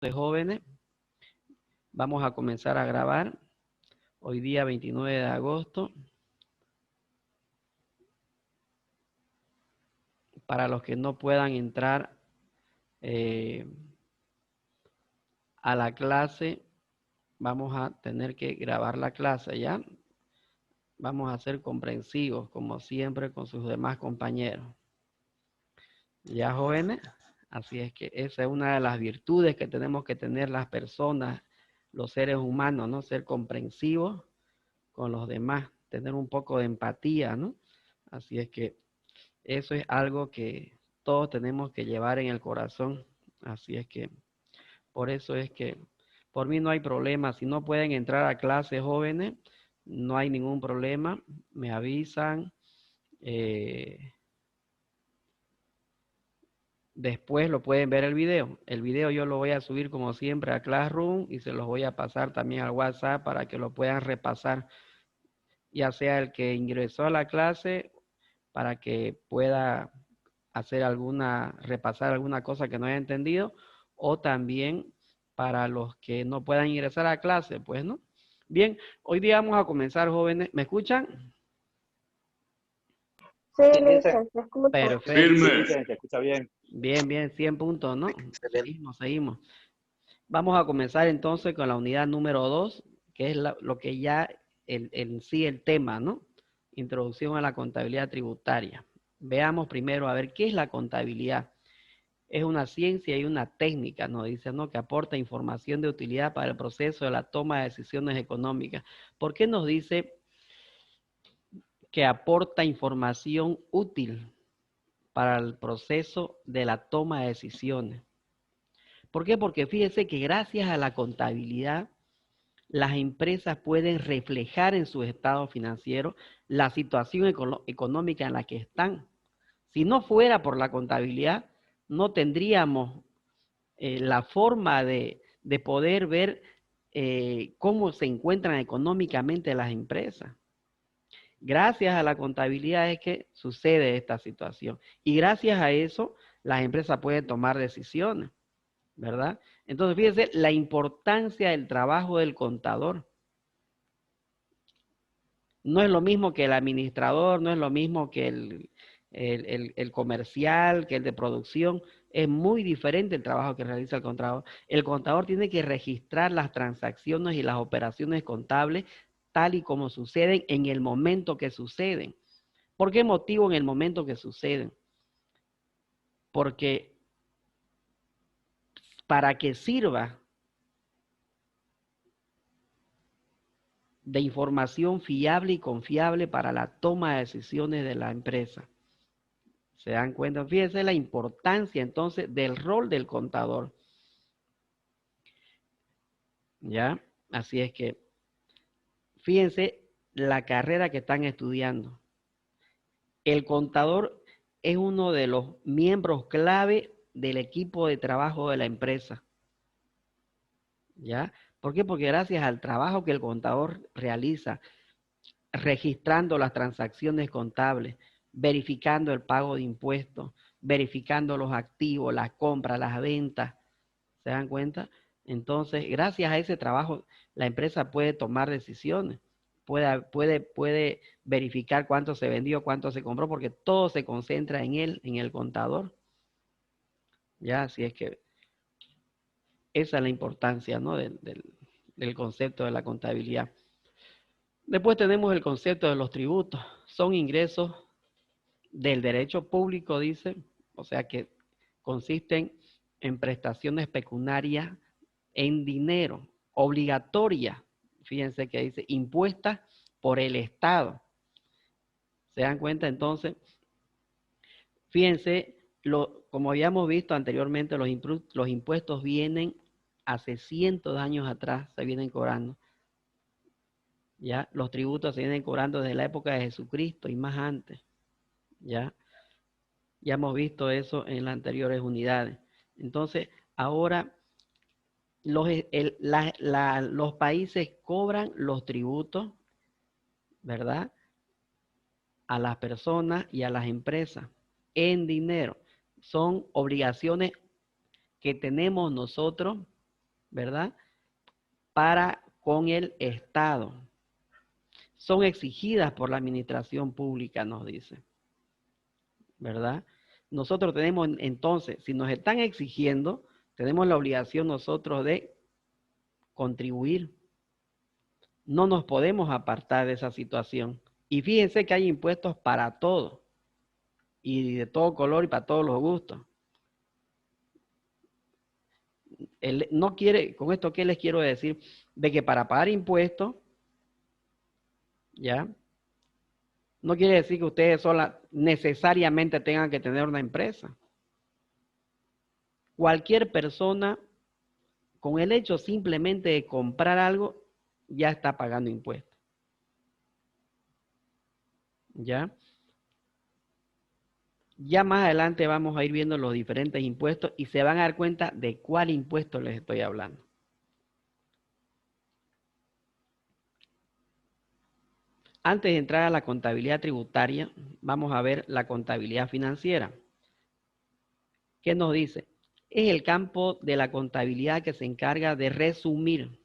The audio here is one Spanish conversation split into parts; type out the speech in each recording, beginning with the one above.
De jóvenes, vamos a comenzar a grabar hoy día 29 de agosto. Para los que no puedan entrar a la clase, vamos a tener que grabar la clase, ¿ya? Vamos a ser comprensivos, como siempre, con sus demás compañeros. ¿Ya, jóvenes? Así es que esa es una de las virtudes que tenemos que tener las personas, los seres humanos, ¿no? Ser comprensivos con los demás, tener un poco de empatía, ¿no? Así es que eso es algo que todos tenemos que llevar en el corazón. Así es que, por eso es que, por mí no hay problema. Si no pueden entrar a clases jóvenes, no hay ningún problema. Me avisan. eh, Después lo pueden ver el video. El video yo lo voy a subir como siempre a Classroom y se los voy a pasar también al WhatsApp para que lo puedan repasar, ya sea el que ingresó a la clase para que pueda hacer repasar alguna cosa que no haya entendido, o también para los que no puedan ingresar a clase, pues, ¿no? Bien, hoy día vamos a comenzar, jóvenes. ¿Me escuchan? Sí, Sí, Michelle, te escucho. sí, Perfecto. Vicen, te escucha bien. Bien, bien, 100 puntos, ¿no? Excelente. Seguimos. Vamos a comenzar entonces con la unidad número 2, que es lo que ya en sí el tema, ¿no? Introducción a la contabilidad tributaria. Veamos primero a ver qué es la contabilidad. Es una ciencia y una técnica, nos dice, ¿no? Que aporta información de utilidad para el proceso de la toma de decisiones económicas. ¿Por qué nos dice que aporta información útil para el proceso de la toma de decisiones? ¿Por qué? Porque fíjese que gracias a la contabilidad, las empresas pueden reflejar en su estado financiero la situación económica en la que están. Si no fuera por la contabilidad, no tendríamos la forma de poder ver cómo se encuentran económicamente las empresas. Gracias a la contabilidad es que sucede esta situación. Y gracias a eso, las empresas pueden tomar decisiones, ¿verdad? Entonces, fíjense la importancia del trabajo del contador. No es lo mismo que el administrador, no es lo mismo que el comercial, que el de producción. Es muy diferente el trabajo que realiza el contador. El contador tiene que registrar las transacciones y las operaciones contables tal y como suceden en el momento que suceden. ¿Por qué motivo en el momento que suceden? Porque para que sirva de información fiable y confiable para la toma de decisiones de la empresa. ¿Se dan cuenta? Fíjense la importancia entonces del rol del contador. ¿Ya? Así es que, fíjense la carrera que están estudiando. El contador es uno de los miembros clave del equipo de trabajo de la empresa. ¿Ya? ¿Por qué? Porque gracias al trabajo que el contador realiza, registrando las transacciones contables, verificando el pago de impuestos, verificando los activos, las compras, las ventas, ¿se dan cuenta? Entonces, gracias a ese trabajo, la empresa puede tomar decisiones, puede verificar cuánto se vendió, cuánto se compró, porque todo se concentra en él, en el contador. Ya, así es que esa es la importancia, ¿no? del concepto de la contabilidad. Después tenemos el concepto de los tributos. Son ingresos del derecho público, dice, o sea que consisten en prestaciones pecuniarias en dinero, obligatorias, fíjense que dice, impuestas por el Estado. ¿Se dan cuenta entonces? Fíjense, como habíamos visto anteriormente, los impuestos vienen hace cientos de años atrás, se vienen cobrando. ¿Ya? Los tributos se vienen cobrando desde la época de Jesucristo y más antes. ¿Ya? Ya hemos visto eso en las anteriores unidades. Entonces, ahora los países cobran los tributos, ¿verdad? A las personas y a las empresas en dinero. Son obligaciones que tenemos nosotros ¿verdad? Para con el Estado. Son exigidas por la administración pública, nos dice, ¿verdad? Nosotros tenemos entonces, si nos están exigiendo, tenemos la obligación nosotros de contribuir. No nos podemos apartar de esa situación. Y fíjense que hay impuestos para todo, y de todo color y para todos los gustos. Él no quiere, con esto, ¿qué les quiero decir? De que para pagar impuestos, ¿ya? No quiere decir que ustedes necesariamente tengan que tener una empresa. Cualquier persona, con el hecho simplemente de comprar algo, ya está pagando impuestos. ¿Ya? Ya más adelante vamos a ir viendo los diferentes impuestos y se van a dar cuenta de cuál impuesto les estoy hablando. Antes de entrar a la contabilidad tributaria, vamos a ver la contabilidad financiera. ¿Qué nos dice? Es el campo de la contabilidad que se encarga de resumir,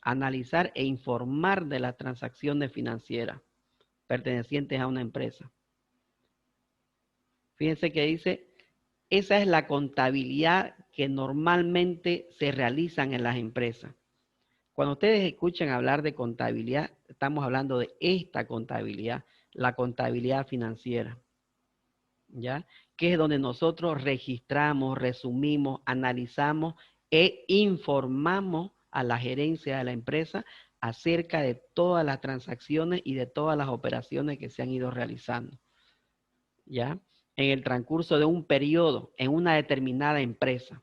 analizar e informar de las transacciones financieras pertenecientes a una empresa. Fíjense que dice, esa es la contabilidad que normalmente se realizan en las empresas. Cuando ustedes escuchan hablar de contabilidad, estamos hablando de esta contabilidad, la contabilidad financiera, ¿ya? Que es donde nosotros registramos, resumimos, analizamos e informamos a la gerencia de la empresa acerca de todas las transacciones y de todas las operaciones que se han ido realizando, ¿ya? En el transcurso de un periodo en una determinada empresa.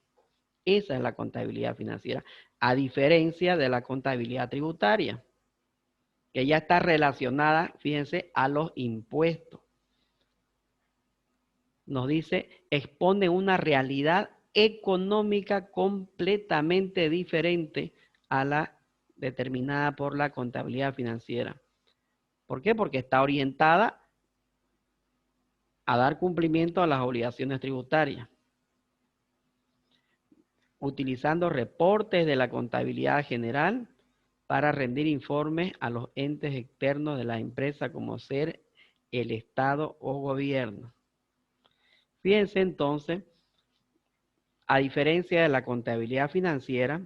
Esa es la contabilidad financiera, a diferencia de la contabilidad tributaria, que ya está relacionada, fíjense, a los impuestos. Nos dice, expone una realidad económica completamente diferente a la determinada por la contabilidad financiera. ¿Por qué? Porque está orientada a dar cumplimiento a las obligaciones tributarias, utilizando reportes de la contabilidad general para rendir informes a los entes externos de la empresa, como ser el Estado o gobierno. Fíjense entonces, a diferencia de la contabilidad financiera,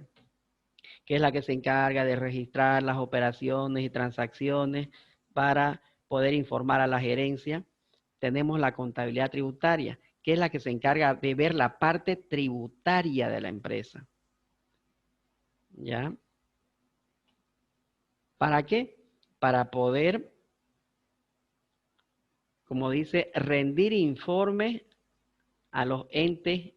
que es la que se encarga de registrar las operaciones y transacciones para poder informar a la gerencia, tenemos la contabilidad tributaria, que es la que se encarga de ver la parte tributaria de la empresa. ¿Ya? ¿Para qué? Para poder, como dice, rendir informes a los entes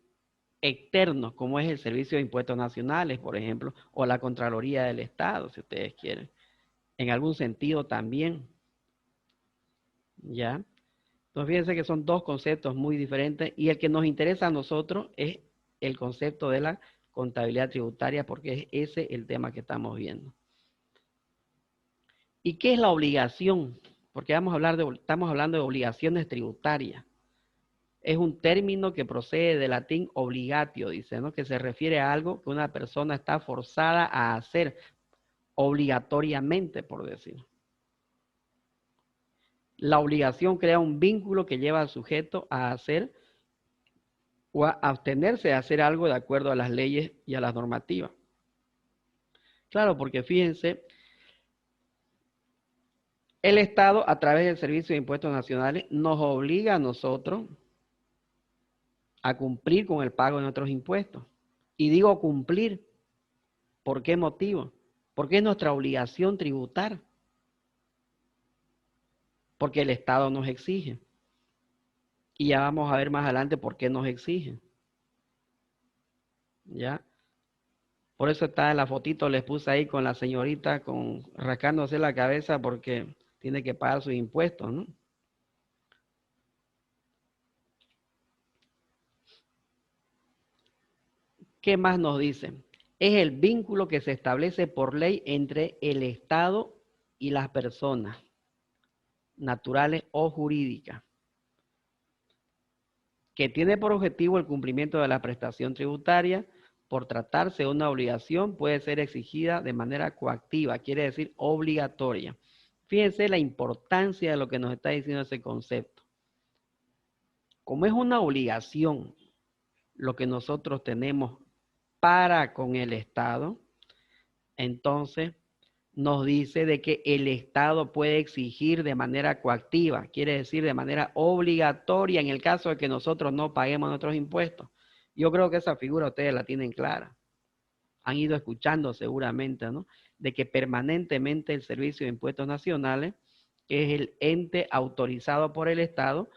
externos, como es el Servicio de Impuestos Nacionales, por ejemplo, o la Contraloría del Estado, si ustedes quieren. En algún sentido también. ¿Ya? Entonces fíjense que son dos conceptos muy diferentes y el que nos interesa a nosotros es el concepto de la contabilidad tributaria, porque es ese el tema que estamos viendo. ¿Y qué es la obligación? Porque estamos hablando de obligaciones tributarias. Es un término que procede del latín obligatio, dice, ¿no? Que se refiere a algo que una persona está forzada a hacer obligatoriamente, por decir. La obligación crea un vínculo que lleva al sujeto a hacer o a abstenerse de hacer algo de acuerdo a las leyes y a las normativas. Claro, porque fíjense, el Estado, a través del Servicio de Impuestos Nacionales, nos obliga a nosotros a cumplir con el pago de nuestros impuestos. Y digo cumplir, ¿por qué motivo? Porque es nuestra obligación tributar. Porque el Estado nos exige. Y ya vamos a ver más adelante por qué nos exige. ¿Ya? Por eso está en la fotito, les puse ahí con la señorita rascándose la cabeza porque tiene que pagar sus impuestos, ¿no? ¿Qué más nos dice? Es el vínculo que se establece por ley entre el Estado y las personas naturales o jurídicas, que tiene por objetivo el cumplimiento de la prestación tributaria por tratarse de una obligación, puede ser exigida de manera coactiva, quiere decir obligatoria. Fíjense la importancia de lo que nos está diciendo ese concepto. Como es una obligación lo que nosotros tenemos para con el Estado, entonces nos dice de que el Estado puede exigir de manera coactiva, quiere decir de manera obligatoria en el caso de que nosotros no paguemos nuestros impuestos. Yo creo que esa figura ustedes la tienen clara. Han ido escuchando seguramente, ¿no? De que permanentemente el Servicio de Impuestos Nacionales es el ente autorizado por el Estado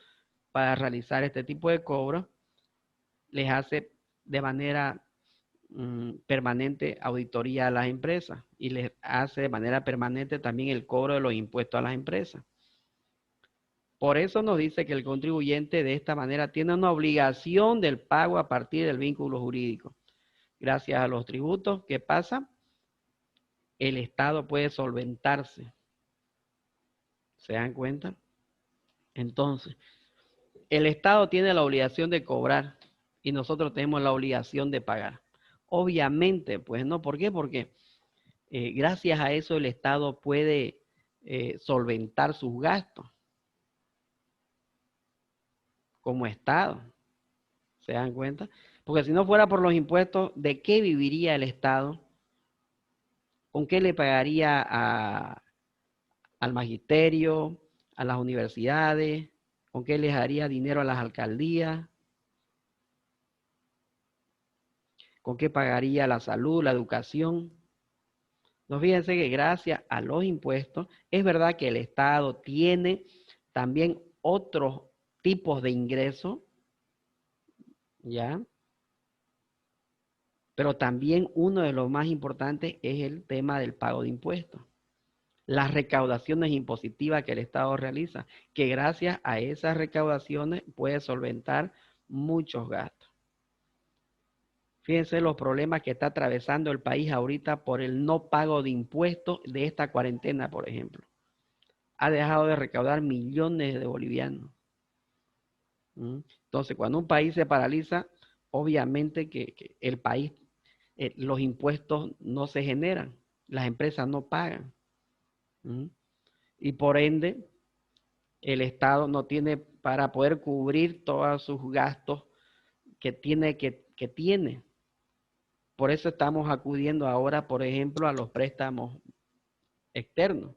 para realizar este tipo de cobros, les hace de manera permanente auditoría a las empresas y les hace de manera permanente también el cobro de los impuestos a las empresas. Por eso nos dice que el contribuyente de esta manera tiene una obligación del pago a partir del vínculo jurídico. Gracias a los tributos, ¿qué pasa? El Estado puede solventarse. ¿Se dan cuenta? Entonces, el Estado tiene la obligación de cobrar y nosotros tenemos la obligación de pagar. Obviamente, pues no, ¿por qué? Porque gracias a eso el Estado puede solventar sus gastos como Estado. ¿Se dan cuenta? Porque si no fuera por los impuestos, ¿de qué viviría el Estado? ¿Con qué le pagaría al magisterio, a las universidades? ¿Con qué les daría dinero a las alcaldías? ¿Con qué pagaría la salud, la educación? No, fíjense que gracias a los impuestos, es verdad que el Estado tiene también otros tipos de ingresos, ¿ya? Pero también uno de los más importantes es el tema del pago de impuestos. Las recaudaciones impositivas que el Estado realiza, que gracias a esas recaudaciones puede solventar muchos gastos. Fíjense los problemas que está atravesando el país ahorita por el no pago de impuestos de esta cuarentena, por ejemplo. Ha dejado de recaudar millones de bolivianos. Entonces, cuando un país se paraliza, obviamente que el país, los impuestos no se generan, las empresas no pagan. Y por ende, el Estado no tiene para poder cubrir todos sus gastos que tiene. Por eso estamos acudiendo ahora, por ejemplo, a los préstamos externos,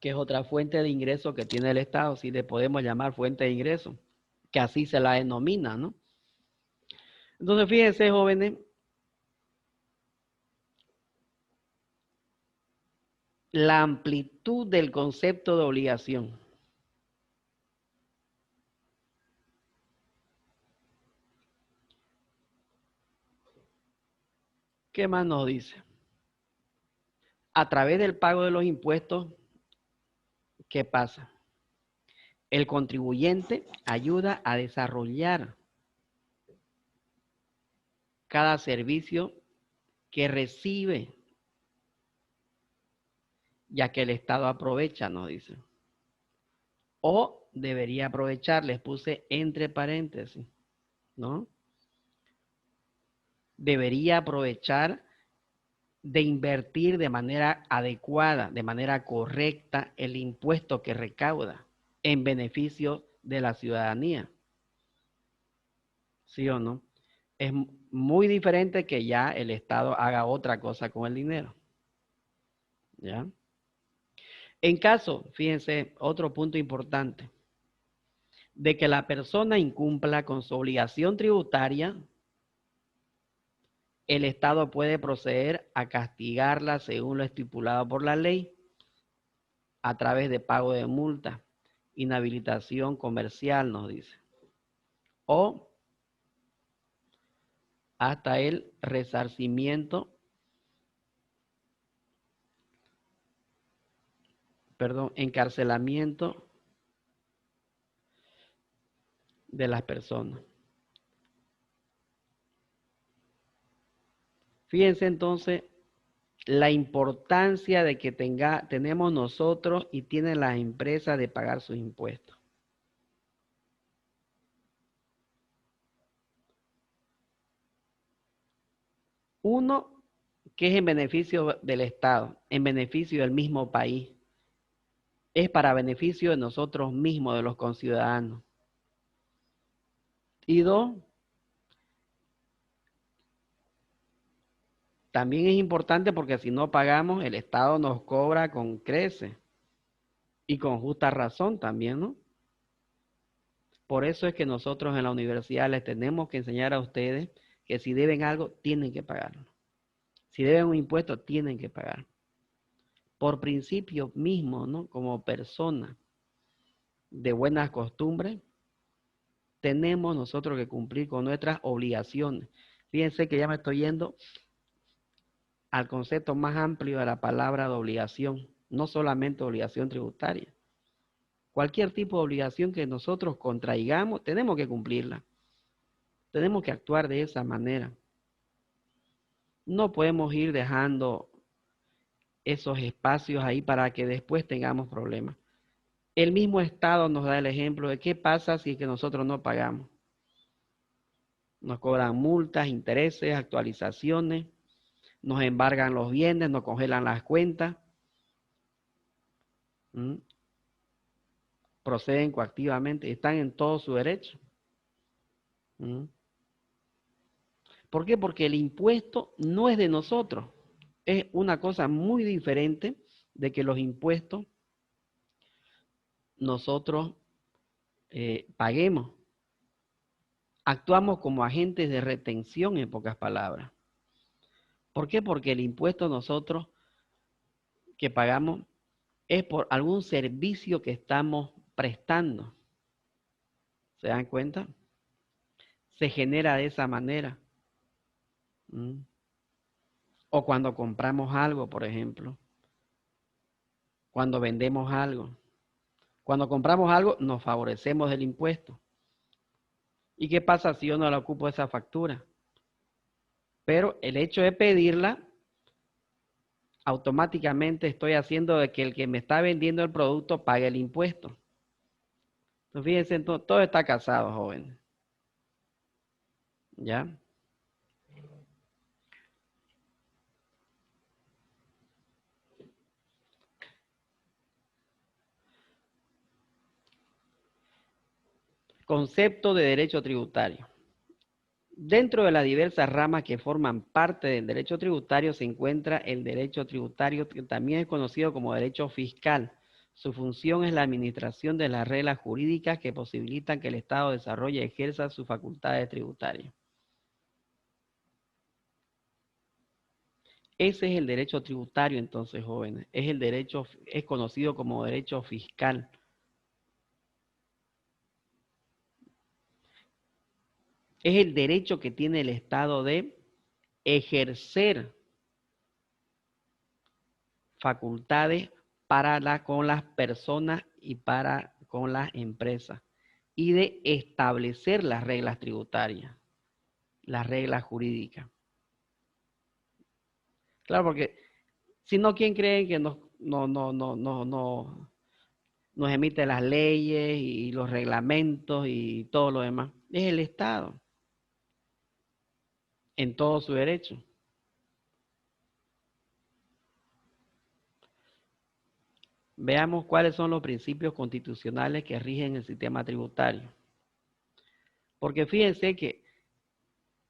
que es otra fuente de ingreso que tiene el Estado, si le podemos llamar fuente de ingreso, que así se la denomina, ¿no? Entonces, fíjense, jóvenes, la amplitud del concepto de obligación. ¿Qué más nos dice? A través del pago de los impuestos, ¿qué pasa? El contribuyente ayuda a desarrollar cada servicio que recibe, ya que el Estado aprovecha, nos dice. O debería aprovechar, les puse entre paréntesis, ¿no? Debería aprovechar de invertir de manera adecuada, de manera correcta, el impuesto que recauda en beneficio de la ciudadanía. ¿Sí o no? Es muy diferente que ya el Estado haga otra cosa con el dinero. ¿Ya? En caso, fíjense, otro punto importante, de que la persona incumpla con su obligación tributaria, el Estado puede proceder a castigarla según lo estipulado por la ley, a través de pago de multa, inhabilitación comercial, nos dice, o hasta el resarcimiento, encarcelamiento de las personas. Fíjense entonces la importancia de que tenemos nosotros y tienen las empresas de pagar sus impuestos. Uno, que es en beneficio del Estado, en beneficio del mismo país. Es para beneficio de nosotros mismos, de los conciudadanos. Y dos, también es importante porque si no pagamos, el Estado nos cobra con creces y con justa razón también, ¿no? Por eso es que nosotros en la universidad les tenemos que enseñar a ustedes que si deben algo, tienen que pagarlo. Si deben un impuesto, tienen que pagar. Por principio mismo, ¿no? Como persona de buenas costumbres, tenemos nosotros que cumplir con nuestras obligaciones. Fíjense que ya me estoy yendo al concepto más amplio de la palabra de obligación, no solamente obligación tributaria. Cualquier tipo de obligación que nosotros contraigamos, tenemos que cumplirla. Tenemos que actuar de esa manera. No podemos ir dejando esos espacios ahí para que después tengamos problemas. El mismo Estado nos da el ejemplo de qué pasa si es que nosotros no pagamos. Nos cobran multas, intereses, actualizaciones, nos embargan los bienes, nos congelan las cuentas, proceden coactivamente, están en todo su derecho. ¿Por qué? Porque el impuesto no es de nosotros. Es una cosa muy diferente de que los impuestos nosotros paguemos. Actuamos como agentes de retención, en pocas palabras. ¿Por qué? Porque el impuesto nosotros que pagamos es por algún servicio que estamos prestando. ¿Se dan cuenta? Se genera de esa manera. O cuando compramos algo, por ejemplo. Cuando vendemos algo. Cuando compramos algo, nos favorecemos del impuesto. ¿Y qué pasa si yo no la ocupo esa factura? Pero el hecho de pedirla, automáticamente estoy haciendo de que el que me está vendiendo el producto pague el impuesto. Entonces, fíjense, todo está casado, jóvenes. ¿Ya? Concepto de derecho tributario. Dentro de las diversas ramas que forman parte del derecho tributario se encuentra el derecho tributario, que también es conocido como derecho fiscal. Su función es la administración de las reglas jurídicas que posibilitan que el Estado desarrolle y ejerza sus facultades tributarias. Ese es el derecho tributario, entonces, jóvenes. Es conocido como derecho fiscal. Es el derecho que tiene el Estado de ejercer facultades con las personas y con las empresas, y de establecer las reglas tributarias, las reglas jurídicas. Claro, porque si no, ¿quién cree que nos emite las leyes y los reglamentos y todo lo demás? Es el Estado, en todo su derecho. Veamos cuáles son los principios constitucionales que rigen el sistema tributario. Porque fíjense que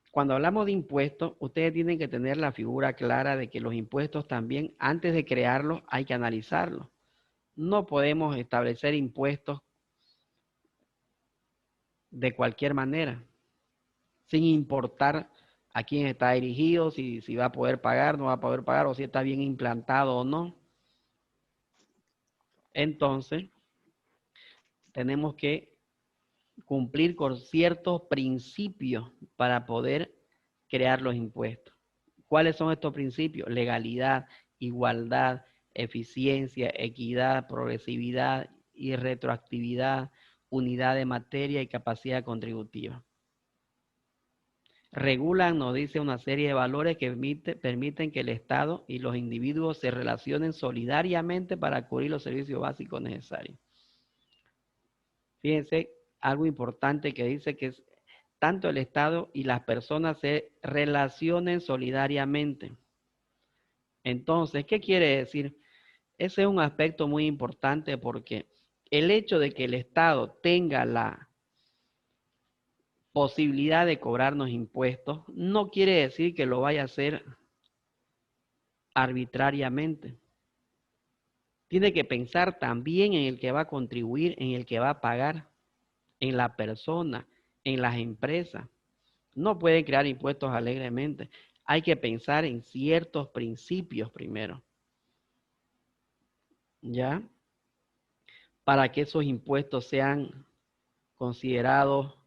cuando hablamos de impuestos, ustedes tienen que tener la figura clara de que los impuestos también, antes de crearlos, hay que analizarlos. No podemos establecer impuestos de cualquier manera, sin importar a quién está dirigido, si va a poder pagar, no va a poder pagar, o si está bien implantado o no. Entonces, tenemos que cumplir con ciertos principios para poder crear los impuestos. ¿Cuáles son estos principios? Legalidad, igualdad, eficiencia, equidad, progresividad y retroactividad, unidad de materia y capacidad contributiva. Regulan, nos dice, una serie de valores que permiten que el Estado y los individuos se relacionen solidariamente para cubrir los servicios básicos necesarios. Fíjense, algo importante que dice que tanto el Estado y las personas se relacionen solidariamente. Entonces, ¿qué quiere decir? Ese es un aspecto muy importante porque el hecho de que el Estado tenga la posibilidad de cobrarnos impuestos no quiere decir que lo vaya a hacer arbitrariamente. Tiene que pensar también en el que va a contribuir, en el que va a pagar, en la persona, en las empresas. No pueden crear impuestos alegremente. Hay que pensar en ciertos principios primero, ¿ya? Para que esos impuestos sean considerados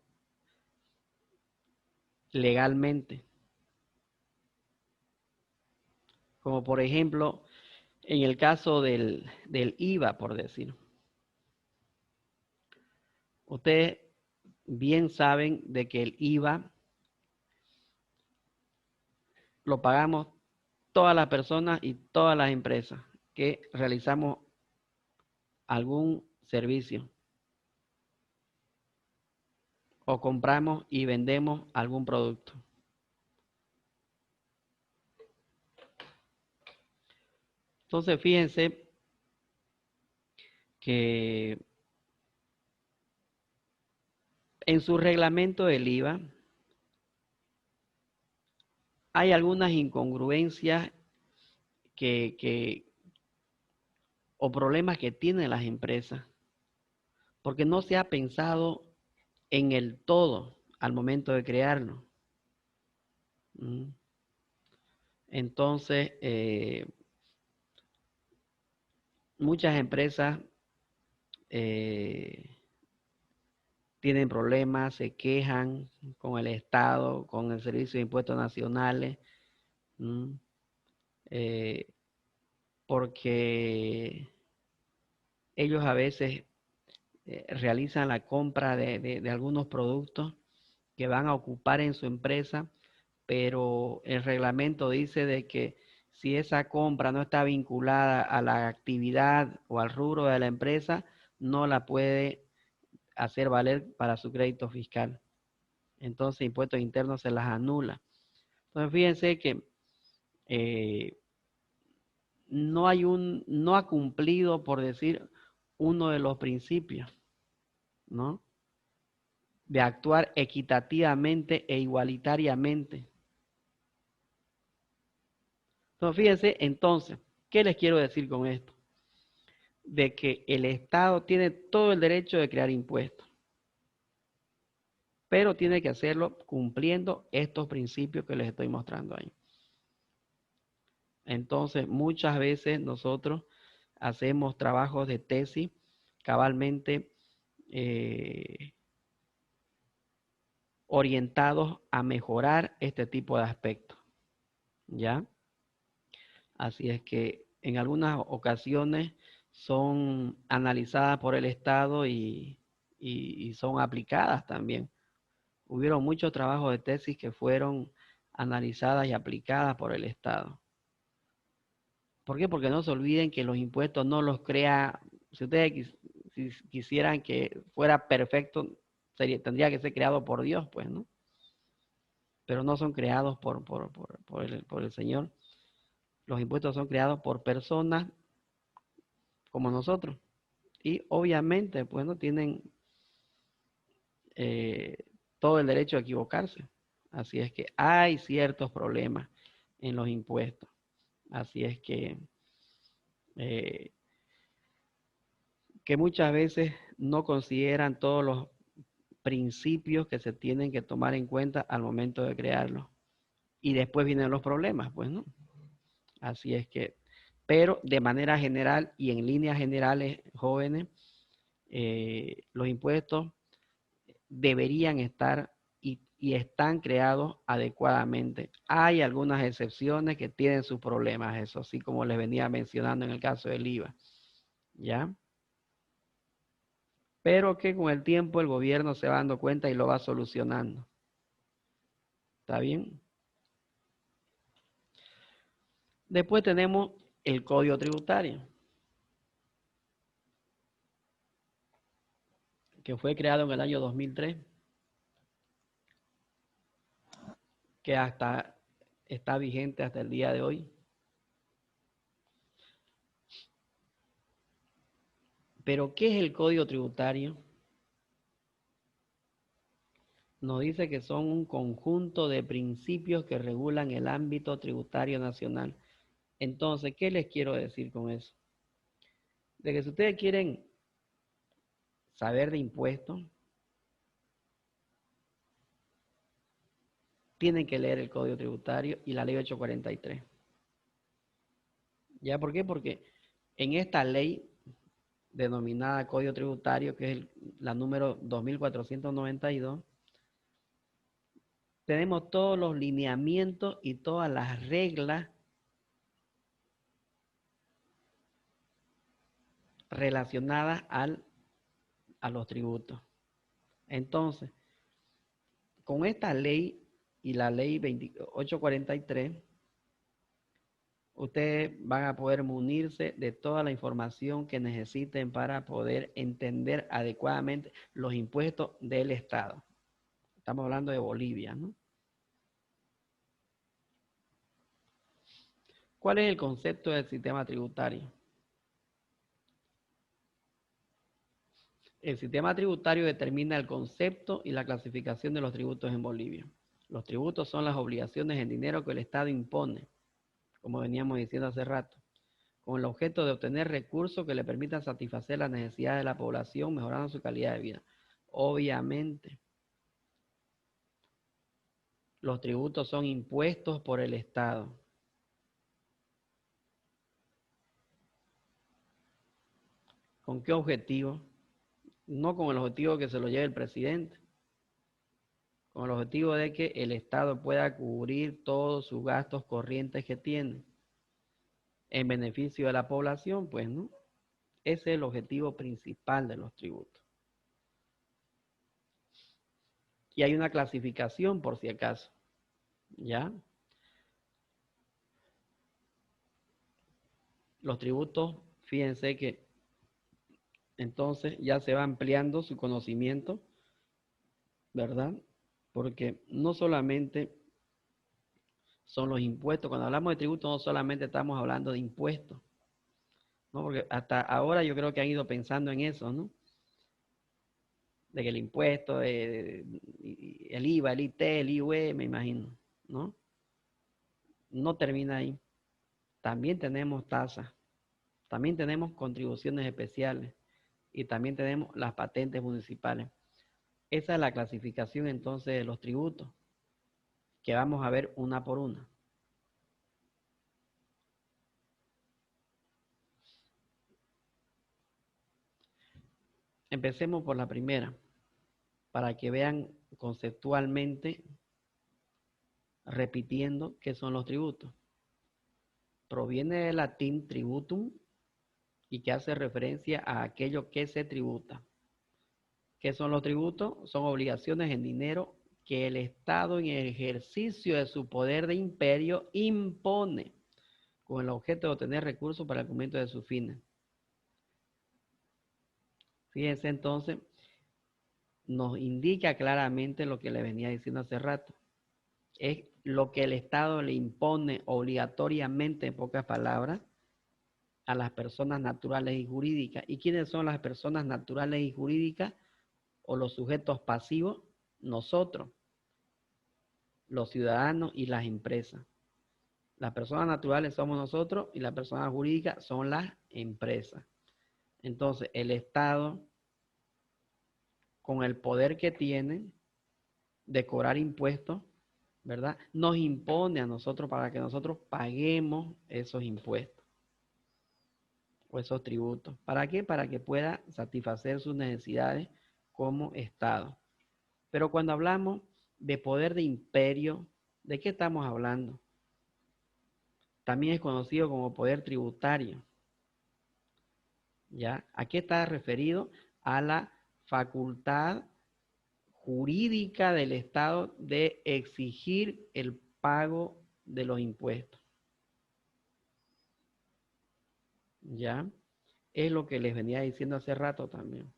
legalmente. Como por ejemplo, en el caso del IVA, por decir. Ustedes bien saben de que el IVA lo pagamos todas las personas y todas las empresas que realizamos algún servicio o compramos y vendemos algún producto. Entonces, fíjense que en su reglamento del IVA hay algunas incongruencias o problemas que tienen las empresas, porque no se ha pensado en el todo al momento de crearlo. Entonces, muchas empresas tienen problemas, se quejan con el Estado, con el Servicio de Impuestos Nacionales, porque ellos a veces realizan la compra de algunos productos que van a ocupar en su empresa, pero el reglamento dice de que si esa compra no está vinculada a la actividad o al rubro de la empresa, no la puede hacer valer para su crédito fiscal. Entonces, impuestos internos se las anula. Entonces, fíjense que no ha cumplido, por decir, uno de los principios, ¿no? De actuar equitativamente e igualitariamente. Entonces, fíjense, entonces, ¿qué les quiero decir con esto? De que el Estado tiene todo el derecho de crear impuestos, pero tiene que hacerlo cumpliendo estos principios que les estoy mostrando ahí. Entonces, muchas veces nosotros hacemos trabajos de tesis cabalmente orientados a mejorar este tipo de aspectos, ¿ya? Así es que en algunas ocasiones son analizadas por el Estado y son aplicadas también. Hubieron muchos trabajos de tesis que fueron analizadas y aplicadas por el Estado. ¿Por qué? Porque no se olviden que los impuestos no los crea, si ustedes quisieran que fuera perfecto, tendría que ser creado por Dios, pues, ¿no? Pero no son creados por el Señor. Los impuestos son creados por personas como nosotros. Y obviamente, pues, no tienen eh, todo el derecho a equivocarse. Así es que hay ciertos problemas en los impuestos. Así es eh, que muchas veces no consideran todos los principios que se tienen que tomar en cuenta al momento de crearlo. Y después vienen los problemas, pues, ¿no? Así es que, pero de manera general y en líneas generales, jóvenes, los impuestos deberían estar y están creados adecuadamente. Hay algunas excepciones que tienen sus problemas, eso sí, como les venía mencionando en el caso del IVA, ¿ya? Pero que con el tiempo el gobierno se va dando cuenta y lo va solucionando. ¿Está bien? Después tenemos el Código Tributario, que fue creado en el año 2003. que hasta está vigente hasta el día de hoy. Pero, ¿qué es el Código Tributario? Nos dice que son un conjunto de principios que regulan el ámbito tributario nacional. Entonces, ¿qué les quiero decir con eso? De que si ustedes quieren saber de impuestos, tienen que leer el Código Tributario y la Ley 843. ¿Ya por qué? Porque en esta ley denominada Código Tributario, que es la número 2492, tenemos todos los lineamientos y todas las reglas relacionadas a los tributos. Entonces, con esta ley y la ley 2843, ustedes van a poder munirse de toda la información que necesiten para poder entender adecuadamente los impuestos del Estado. Estamos hablando de Bolivia, ¿no? ¿Cuál es el concepto del sistema tributario? El sistema tributario determina el concepto y la clasificación de los tributos en Bolivia. Los tributos son las obligaciones en dinero que el Estado impone, como veníamos diciendo hace rato, con el objeto de obtener recursos que le permitan satisfacer las necesidades de la población, mejorando su calidad de vida. Obviamente, los tributos son impuestos por el Estado. ¿Con qué objetivo? No con el objetivo que se lo lleve el presidente, con el objetivo de que el Estado pueda cubrir todos sus gastos corrientes que tiene en beneficio de la población, pues, ¿no? Ese es el objetivo principal de los tributos. Y hay una clasificación por si acaso, ¿ya? Los tributos, fíjense que entonces ya se va ampliando su conocimiento, ¿verdad? Porque no solamente son los impuestos, cuando hablamos de tributos no solamente estamos hablando de impuestos, ¿no? Porque hasta ahora yo creo que han ido pensando en eso, ¿no? De que el impuesto, el IVA, el IT, el IUE, me imagino, ¿no? No termina ahí. También tenemos tasas, también tenemos contribuciones especiales y también tenemos las patentes municipales. Esa es la clasificación entonces de los tributos, que vamos a ver una por una. Empecemos por la primera, para que vean conceptualmente, repitiendo qué son los tributos. Proviene del latín tributum y que hace referencia a aquello que se tributa. ¿Qué son los tributos? Son obligaciones en dinero que el Estado en el ejercicio de su poder de imperio impone con el objeto de obtener recursos para el cumplimiento de sus fines. Fíjense entonces, nos indica claramente lo que le venía diciendo hace rato. Es lo que el Estado le impone obligatoriamente, en pocas palabras, a las personas naturales y jurídicas. ¿Y quiénes son las personas naturales y jurídicas o los sujetos pasivos? Nosotros, los ciudadanos y las empresas. Las personas naturales somos nosotros y las personas jurídicas son las empresas. Entonces, el Estado, con el poder que tiene de cobrar impuestos, ¿verdad? Nos impone a nosotros para que nosotros paguemos esos impuestos o esos tributos. ¿Para qué? Para que pueda satisfacer sus necesidades como Estado. Pero cuando hablamos de poder de imperio, ¿de qué estamos hablando? También es conocido como poder tributario. ¿Ya? ¿A qué está referido? A la facultad jurídica del Estado de exigir el pago de los impuestos. ¿Ya? Es lo que les venía diciendo hace rato también,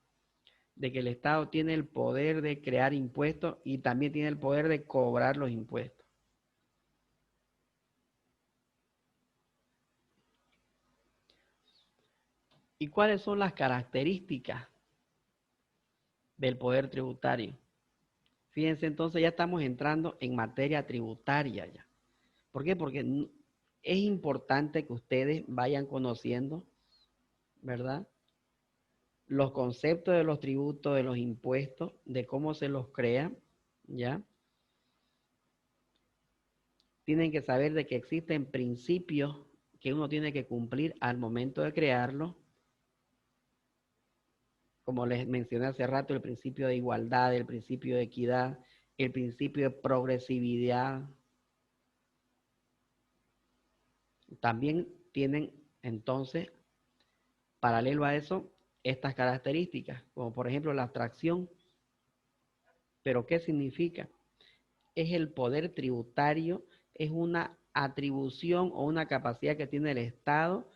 de que el Estado tiene el poder de crear impuestos y también tiene el poder de cobrar los impuestos. ¿Y cuáles son las características del poder tributario? Fíjense, entonces ya estamos entrando en materia tributaria ya. ¿Por qué? Porque es importante que ustedes vayan conociendo, ¿verdad? Los conceptos de los tributos, de los impuestos, de cómo se los crea, ¿ya? Tienen que saber de que existen principios que uno tiene que cumplir al momento de crearlo. Como les mencioné hace rato, el principio de igualdad, el principio de equidad, el principio de progresividad. También tienen entonces, paralelo a eso, estas características, como por ejemplo la abstracción. ¿Pero qué significa? Es el poder tributario, es una atribución o una capacidad que tiene el Estado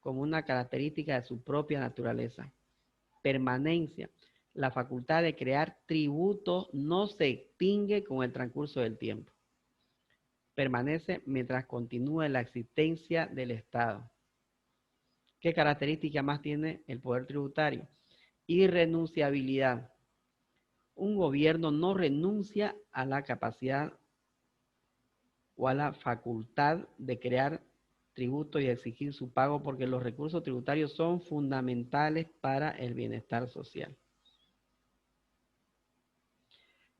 como una característica de su propia naturaleza. Permanencia. La facultad de crear tributos no se extingue con el transcurso del tiempo. Permanece mientras continúe la existencia del Estado. ¿Qué característica más tiene el poder tributario? Irrenunciabilidad. Un gobierno no renuncia a la capacidad o a la facultad de crear tributos y exigir su pago porque los recursos tributarios son fundamentales para el bienestar social.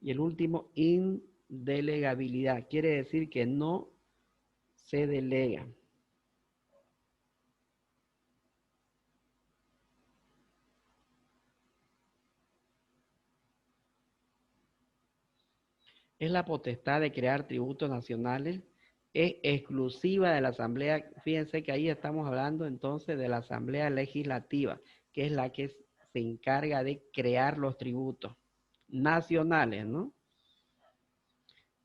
Y el último, indelegabilidad. Quiere decir que no se delega. Es la potestad de crear tributos nacionales. Es exclusiva de la Asamblea. Fíjense que ahí estamos hablando entonces de la Asamblea Legislativa, que es la que se encarga de crear los tributos nacionales, ¿no?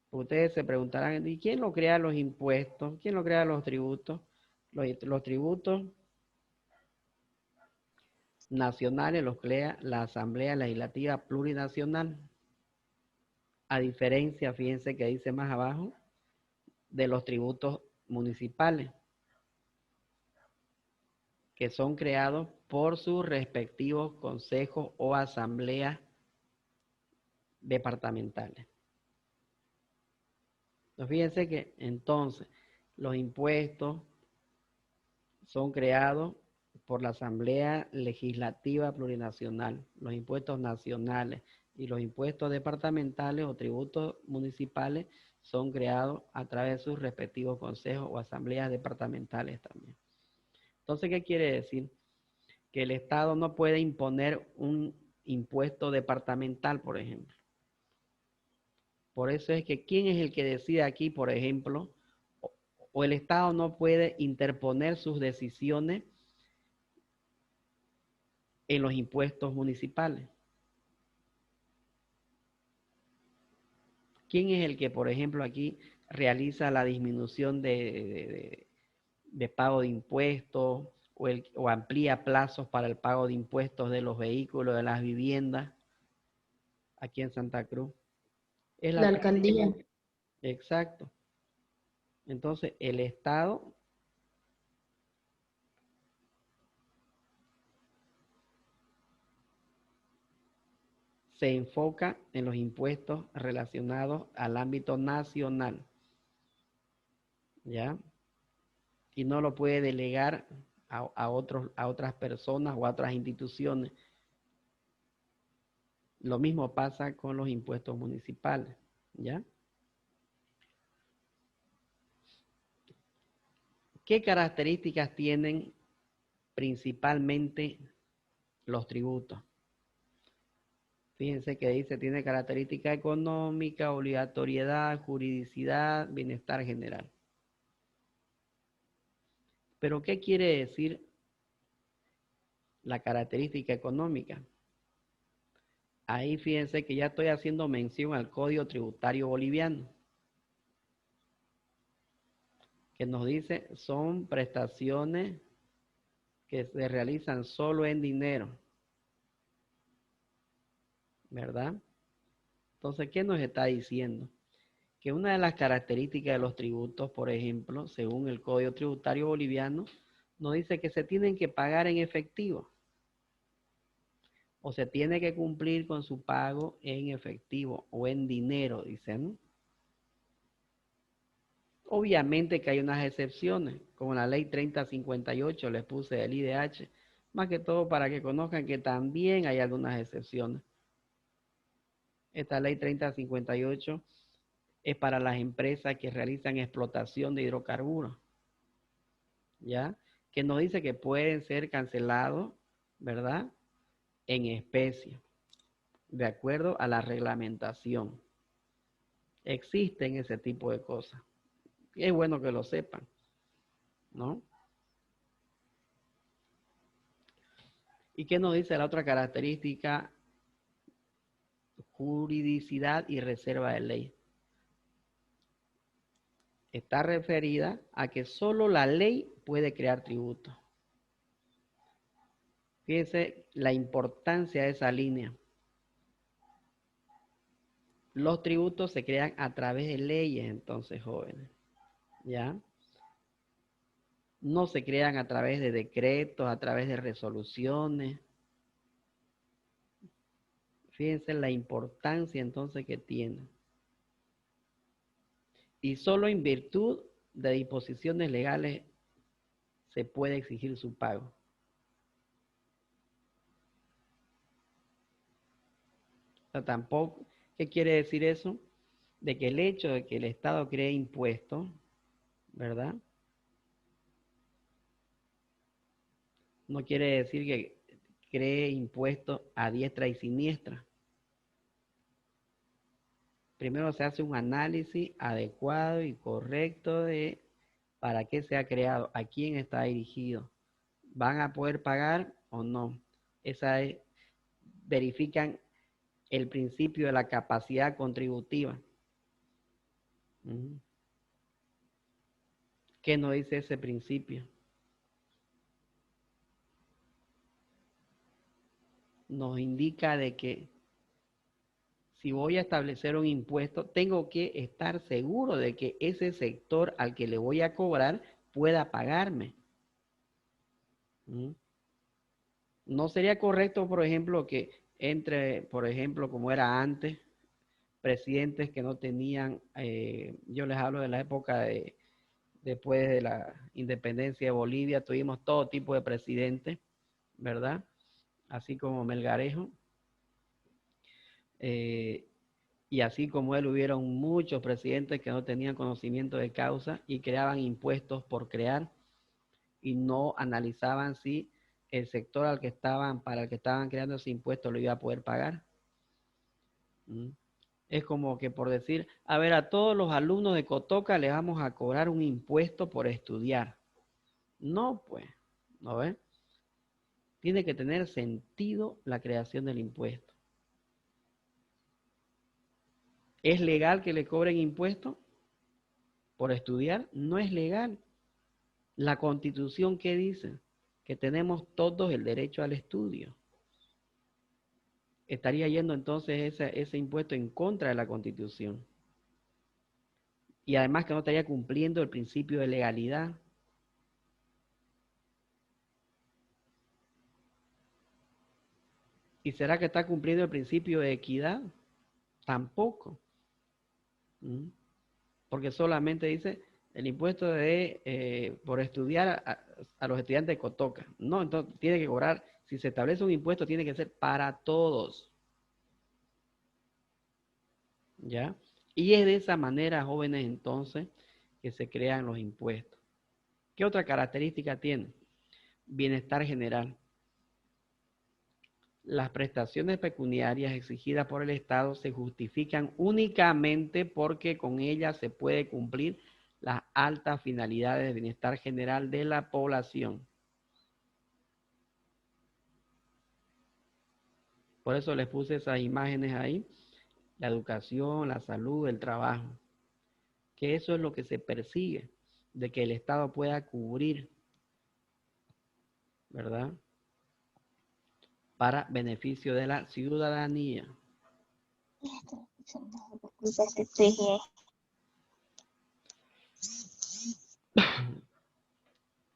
Ustedes se preguntarán, ¿y quién lo crea los impuestos? ¿Quién lo crea los tributos? Los tributos nacionales los crea la Asamblea Legislativa Plurinacional. A diferencia, fíjense que dice más abajo, de los tributos municipales, que son creados por sus respectivos consejos o asambleas departamentales. Entonces, fíjense que entonces los impuestos son creados por la Asamblea Legislativa Plurinacional, los impuestos nacionales y los impuestos departamentales o tributos municipales son creados a través de sus respectivos consejos o asambleas departamentales también. Entonces, ¿qué quiere decir? Que el Estado no puede imponer un impuesto departamental, por ejemplo. Por eso es que ¿quién es el que decide aquí, por ejemplo? O el Estado no puede interponer sus decisiones en los impuestos municipales. ¿Quién es el que, por ejemplo, aquí realiza la disminución de pago de impuestos o amplía plazos para el pago de impuestos de los vehículos, de las viviendas aquí en Santa Cruz? Es la La alcaldía. alcaldía. Exacto. Entonces, el Estado se enfoca en los impuestos relacionados al ámbito nacional, ¿ya? Y no lo puede delegar a otras personas o a otras instituciones. Lo mismo pasa con los impuestos municipales, ¿ya? ¿Qué características tienen principalmente los tributos? Fíjense que dice, tiene característica económica, obligatoriedad, juridicidad, bienestar general. Pero ¿qué quiere decir la característica económica? Ahí fíjense que ya estoy haciendo mención al Código Tributario Boliviano, que nos dice son prestaciones que se realizan solo en dinero, ¿verdad? Entonces, ¿qué nos está diciendo? Que una de las características de los tributos, por ejemplo, según el Código Tributario Boliviano, nos dice que se tienen que pagar en efectivo. O se tiene que cumplir con su pago en efectivo o en dinero, dicen. Obviamente que hay unas excepciones, como la ley 3058, les puse el IDH, más que todo para que conozcan que también hay algunas excepciones. Esta ley 3058 es para las empresas que realizan explotación de hidrocarburos, ¿ya? Que nos dice que pueden ser cancelados, ¿verdad? En especie, de acuerdo a la reglamentación. Existen ese tipo de cosas. Y es bueno que lo sepan, ¿no? ¿Y qué nos dice la otra característica? Juridicidad y reserva de ley. Está referida a que solo la ley puede crear tributos. Fíjense la importancia de esa línea. Los tributos se crean a través de leyes, entonces, jóvenes, ¿ya? No se crean a través de decretos, a través de resoluciones. Fíjense la importancia entonces que tiene. Y solo en virtud de disposiciones legales se puede exigir su pago. O sea, tampoco, ¿qué quiere decir eso? De que el hecho de que el Estado cree impuestos, ¿verdad? No quiere decir que cree impuestos a diestra y siniestra. Primero se hace un análisis adecuado y correcto de para qué se ha creado, a quién está dirigido, van a poder pagar o no. Verifican el principio de la capacidad contributiva. ¿Qué nos dice ese principio? Nos indica de que si voy a establecer un impuesto, tengo que estar seguro de que ese sector al que le voy a cobrar pueda pagarme. No sería correcto, por ejemplo, que entre, por ejemplo, como era antes, presidentes que no tenían, yo les hablo de la época después de la independencia de Bolivia, tuvimos todo tipo de presidentes, ¿verdad? Así como Melgarejo. Y así como él, hubieron muchos presidentes que no tenían conocimiento de causa y creaban impuestos por crear y no analizaban si el sector para el que estaban creando ese impuesto lo iba a poder pagar. Es como que por decir, a ver, a todos los alumnos de Cotoca les vamos a cobrar un impuesto por estudiar. No, pues, ¿no ves? Tiene que tener sentido la creación del impuesto. ¿Es legal que le cobren impuestos por estudiar? No es legal. La Constitución, ¿qué dice? Que tenemos todos el derecho al estudio. Estaría yendo entonces ese impuesto en contra de la Constitución. Y además que no estaría cumpliendo el principio de legalidad. ¿Y será que está cumpliendo el principio de equidad? Tampoco. Porque solamente dice el impuesto por estudiar a los estudiantes de Cotoca. No, entonces tiene que cobrar, si se establece un impuesto, tiene que ser para todos. ¿Ya? Y es de esa manera, jóvenes, entonces, que se crean los impuestos. ¿Qué otra característica tiene? Bienestar general. Las prestaciones pecuniarias exigidas por el Estado se justifican únicamente porque con ellas se puede cumplir las altas finalidades de bienestar general de la población. Por eso les puse esas imágenes ahí, la educación, la salud, el trabajo, que eso es lo que se persigue, de que el Estado pueda cubrir, ¿verdad? Para beneficio de la ciudadanía.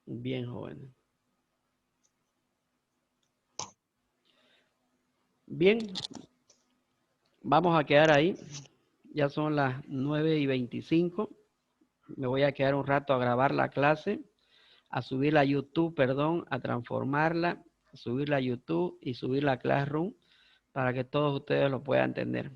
Bien, jóvenes. Bien, vamos a quedar ahí. Ya son las 9:25. Me voy a quedar un rato a grabar la clase, a subirla a YouTube, perdón, a transformarla, subirla a YouTube y subirla a Classroom para que todos ustedes lo puedan entender.